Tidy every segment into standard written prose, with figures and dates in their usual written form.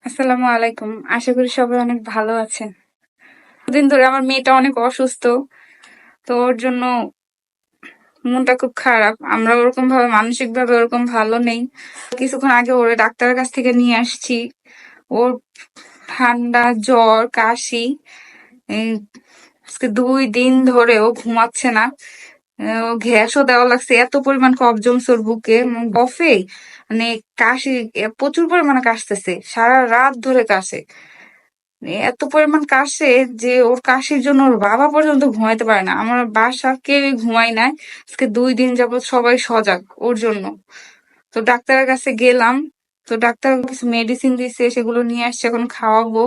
আসসালামু আলাইকুম। আশা করি সবাই অনেক ভালো আছেন। দুদিন ধরে আমার মেয়েটা অনেক অসুস্থ। তো ওর জন্য মনটা খুব খারাপ। আমরা ওরকম ভাবে মানসিক ভাবে ওরকম ভালো নেই। কিছুক্ষণ আগে ওরে ডাক্তারের কাছ থেকে নিয়ে আসছি। ওর ঠান্ডা, জ্বর, কাশি। এই আজকে ২ দিন ধরে ও ঘুমাচ্ছে না। ও গ্যাসও দেওয়া লাগছে। এত পরিমাণ কফ জমছে ওর বুকে। কফে মানে কাশি প্রচুর পরিমাণে কাশতেছে। সারা রাত ধরে কাশে। এত পরিমাণ কাশে যে ওর কাশির জন্য ওর বাবা পর্যন্ত ঘুমাইতে পারে না। আমার বাসার কেউই ঘুমাই নাই। আজকে ২ দিন যাবত সবাই সজাগ ওর জন্য। তো ডাক্তারের কাছে গেলাম। তো ডাক্তার কিছু মেডিসিন দিছে, সেগুলো নিয়ে আসছে, এখন খাওয়াবো।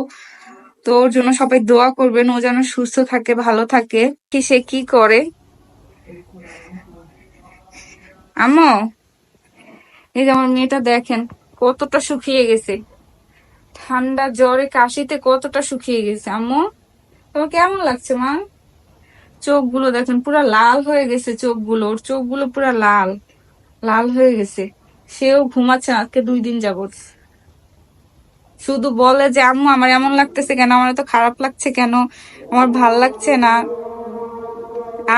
তো ওর জন্য সবাই দোয়া করবেন, ও যেন সুস্থ থাকে, ভালো থাকে। কি সে কি করে? আম্মু, এই যে আমার মেয়েটা দেখেন কতটা শুকিয়ে গেছে। ঠান্ডা, জ্বরে, কাশিতে কতটা শুকিয়ে গেছে। আম্মু, তোমার কেমন লাগছে মা? চোখগুলো দেখেন পুরা লাল হয়ে গেছে। চোখগুলো, ওর চোখগুলো পুরা লাল লাল হয়ে গেছে। সেও ঘুমাচ্ছে না আজকে ২ দিন যাবত। শুধু বলে যে আম্মু আমার এমন লাগতেছে কেন, আমার তো খারাপ লাগছে কেন, আমার ভাল লাগছে না।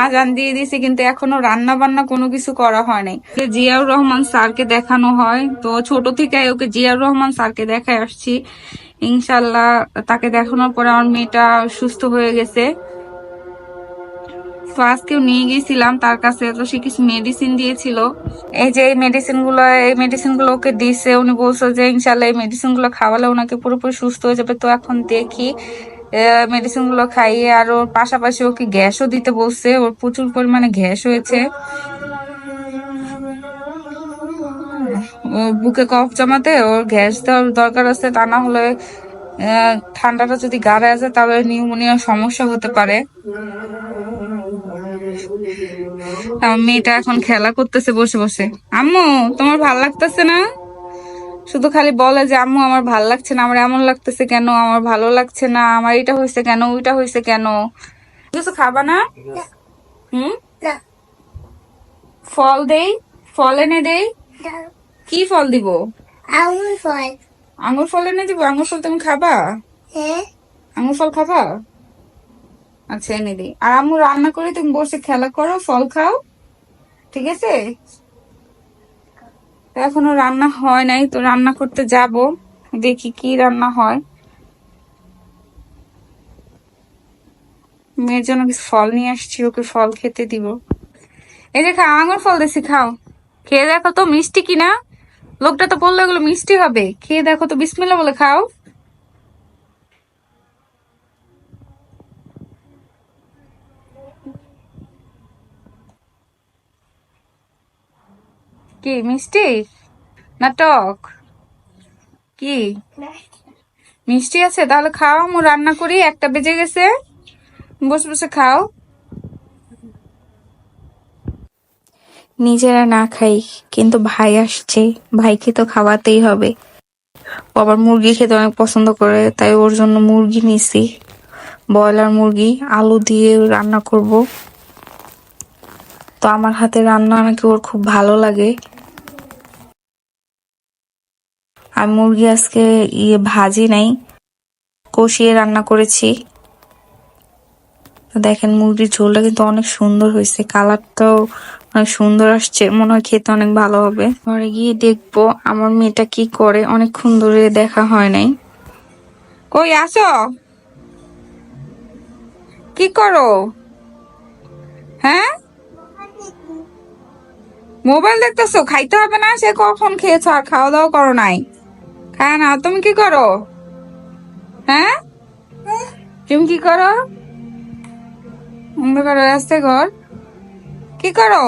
আজান দিয়ে দিছি কিন্তু এখনো রান্না বান্না কোনো কিছু করা হয় নাই। জিয়াউর রহমান স্যারকে দেখানো হয়, তো ছোট থেকে ওকে জিয়াউর রহমান স্যারকে দেখায় আসছি। ইনশাল্লাহ তাকে দেখানোর পরে আমার মেয়েটা সুস্থ হয়ে গেছে। তো আজকেও নিয়ে গেছিলাম তার কাছে, তো সে কিছু মেডিসিন দিয়েছিল। এই যে এই মেডিসিন গুলো ওকে দিছে। উনি বলছে যে ইনশাল্লাহ এই মেডিসিন গুলো খাওয়ালে ওনাকে পুরোপুরি সুস্থ হয়ে যাবে। তো এখন দেখি মেডিসিন গুলো খাইয়ে, আর ওর পাশাপাশি ওকে গ্যাসও দিতে বলছে। ওর প্রচুর পরিমাণে গ্যাস হয়েছে। ও বুকে কফ জমাতে ওর গ্যাস দেওয়ার দরকার আছে, তা না হলে ঠান্ডাটা যদি গাড়ে আসে তাহলে নিউমোনিয়ার সমস্যা হতে পারে। আমার মেয়েটা এখন খেলা করতেছে বসে বসে। আম্মু, তোমার ভাল লাগতেছে না? শুধু খালি বলে যে আম্মু আমার ভাল লাগছে না, আমার এমন লাগতেছে কেন, আমার ভালো লাগছে না, আমার এটা হয়েছে কেন, ওইটা হয়েছে কেন। কিছু খাবা না? হুম, ফল দেই, ফল এনে দেই। কি ফল দিব? আঙুর ফল। আঙুর ফল এনে দিব? আঙুর ফল তুমি খাবা? হ্যাঁ, আঙুর ফল খাবা? আচ্ছা, এনে দিই। আর আম্মু রান্না করে তুমি বসে খেলা করো, ফল খাও, ঠিক আছে? তো এখনো রান্না হয় নাই, তো রান্না করতে যাব, দেখি কি রান্না হয়। মেয়ের জন্য কিছু ফল নিয়ে আসছি, ওকে ফল খেতে দিব। এই যে খাও, আঙুর ফল দিছি, খাও। খেয়ে দেখো তো মিষ্টি কিনা। লোকটা তো বললো এগুলো মিষ্টি হবে, খেয়ে দেখো তো, বিসমিল্লাহ বলে খাও। কি মিষ্টি না টক? কি মিষ্টি আছে? তাহলে খাও, আমি রান্না করি, 1টা বেজে গেছে, বসে বসে খাও। নিজেরা না খাই, কিন্তু ভাই আসছে, ভাইকে তো খাওয়াতেই হবে। ও আবার মুরগি খেতে অনেক পছন্দ করে, তাই ওর জন্য মুরগি নিছি। ব্রয়লার মুরগি আলু দিয়ে রান্না করব। তো আমার হাতে রান্না নাকি ওর খুব ভালো লাগে। আমি মুরগি আজকে ভাজি নাই, কষিয়ে রান্না করেছি। তো দেখেন মুরগির ঝোলটা কিন্তু অনেক সুন্দর হয়েছে, কালারটাও অনেক সুন্দর আসছে, মনে হয় খেতে অনেক ভালো হবে। ঘরে গিয়ে দেখবো আমার মেয়েটা কি করে, অনেকক্ষণ ধরে দেখা হয় নাই। কই আসো, কি করো? হ্যাঁ, মোবাইল দেখতেছো? খাইতে হবে না? সে কখন খেয়েছো আর খাওয়া দাওয়া করো নাই? খায় না? তুমি কি করো? হ্যাঁ, তুমি কি করো? অন্ধকার আসতে ঘর কি করো?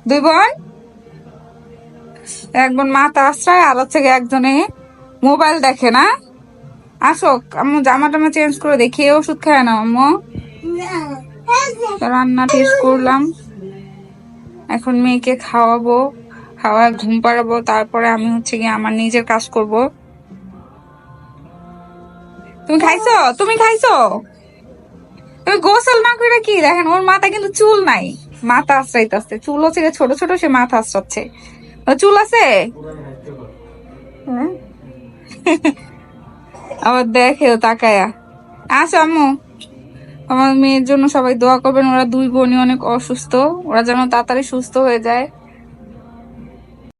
2 বোন, এক বোন মাথা আশ্রয়, আর হচ্ছে গিয়ে একজনে মোবাইল দেখে না। আসো, আম্মু জামা টামা চেঞ্জ করে দেখি, ওষুধ খায় না আম্মু। তো রান্না শেষ করলাম, এখন মেয়েকে খাওয়াবো, খাওয়া ঘুম পাড়াবো, তারপরে আমি হচ্ছে গিয়ে আমার নিজের কাজ করব। তুমি খাইছো? তুমি খাইছো? তুমি গোসল না করে কি দেখেন, ওর মাথা কিন্তু চুল নাই, মাথা আশ্রাইতেছে। চুল হচ্ছে গিয়ে ছোট ছোট, সে মাথা আশ্রাচ্ছে। চুল আছে? হ্যাঁ, আবার দেখেও তাকায়া। আসো আম্মু, আমার মেয়ের জন্য সবাই দোয়া করবেন। ওরা দুই বোনই অনেক অসুস্থ, ওরা যেন তাড়াতাড়ি সুস্থ হয়ে যায়।